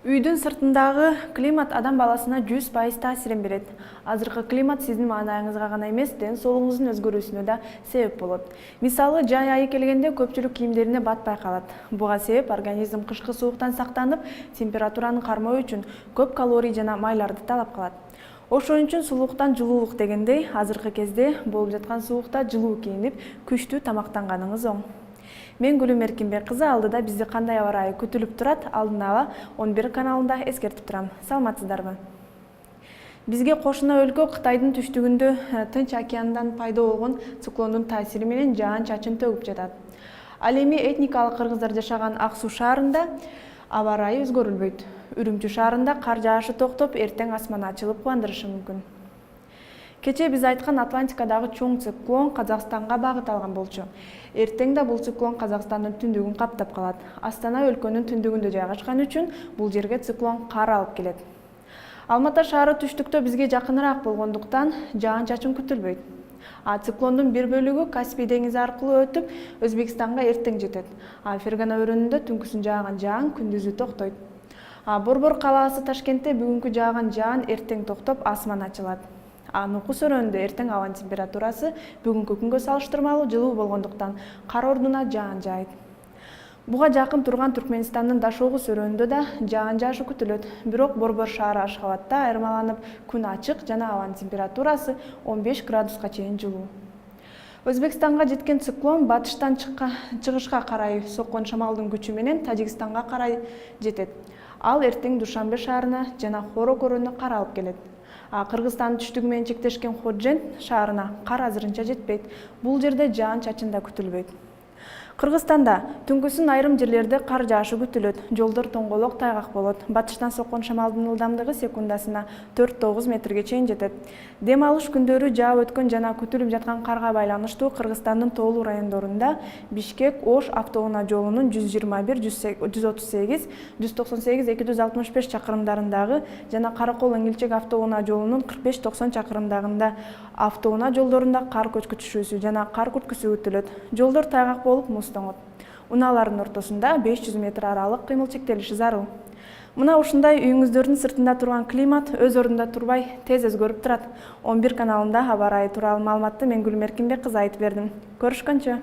Үйдүн сыртындагы климат адам баласына 100% таасирин берет. Азыркы климат сиздин маанайыңызга гана эмес, ден соолугуңуздун өзгөрүүсүнө да себеп болот. Мисалы, жай айы келгенде көпчүлүк кийимдерине бат байкалат. Буга себеп организм кышкы сууктан сактанып, температураны кармоо үчүн көп калорий жана майларды талап кылат. Ошон үчүн сулуктан жылуулук дегендей, азыркы кезде болуп жаткан суукта жылуу кийинип, күчтүү тамактанганыңыз оң. Мен Гүлүм Эркинбек кызы, алдыда бизди кандай аба ырайы күтүлүп турат, алдын ала 11 каналында эскертип турам. Саламатсыздарбы? Бизге кошуна өлкө Кытайдын түштүгүндө Тынч океандан пайда болгон циклондун таасири менен жаан-чачын төгүп жатат. Ал эми этникалык кыргыздар жашаган Ак Суу шаарында аба ырайы өзгөрүлбөйт. Үрүмчү шаарында кар жаашы токтоп, эртең асман ачылып кубандырышы мүмкүн. Кече биз айткан Атлантикадагы чоң циклон Казакстанга багыт алган болчу. Эртең да бул циклон Казакстандын түндүгүн каптап калат. Астана өлкөнүн түндүгүндө жайгашкан үчүн бул жерге циклон кар алып келет. Алматы шаары түштүктө бизге жакыныраак болгондуктан жаан-чачын күтүлбөйт. Циклондун бир бөлүгү Каспий деңизи аркылуу өтүп, Өзбекстанга эртең жетет. Фергана өрөөнүндө түнкүсүн жааган жаан күндүзү токтойт. Борбор калаасы Ташкентте бүгүнкү жааган жаан эртең токтоп, асман ачылат. Нукус өрөөнүндө эртең абанын температурасы бүгүнкү күнгө салыштырмалуу жылуу болгондуктан кар ордуна жаан жаайт. Буга жакын турган Түркмөнстандын Дашогуз өрөөнүндө да жаан жаашы күтүлөт. Бирок Борбор шаары Ашхабадда айырмаланып, күн ачык жана абанын температурасы 15 градуска чейин жылуу. Өзбекстанга жеткен циклон батыштан чыгышка карай соккон шамалдын күчү менен Тажикстанга карай жетет. Ал эртең Душанбе шаарына жана Хорок өрөөнүнө кар алып келет. Кыргызстандын түштүгү менен чектешкен Ходжент шаарына кар азырынча жетпейт. Бул жерде жаан-чачын да күтүлбөйт. Кыргызстанда түнкүсүн айрым жерлерде кар жаашы күтүлөт. Жолдор тоңголок, тайгак болот. Батыштан соккон шамалдын ылдамдыгы секундасына 4-9 метрге чейин жетет. Дем алыш күндөрү жаап өткөн жана күтүлүп жаткан карга байланыштуу Кыргызстандын тоолуу райондорунда Бишкек-Ош автоунаа жолунун 121, 138, 198, 265 чакырымдарындагы жана Каракол-Эңилчек автоунаа жолунун 45-90 чакырымдагында автоунаа жолдорунда кар көчкүчүшүүсү жана кар күткүсү күтүлөт. Жолдор тайгак болуп, тоңот. Унаалардын ортосунда 500 метр аралык кыймыл чектелиши зарыл. Мына ушундай үйүңүздөрдүн сыртында турган климат өз ордунда турбай, тез өзгөрүп турат. 11 каналында аба ырайы тууралуу маалыматты мен Гүлүм Эркинбек кызы айтып бердим. Көрүшкөнчө.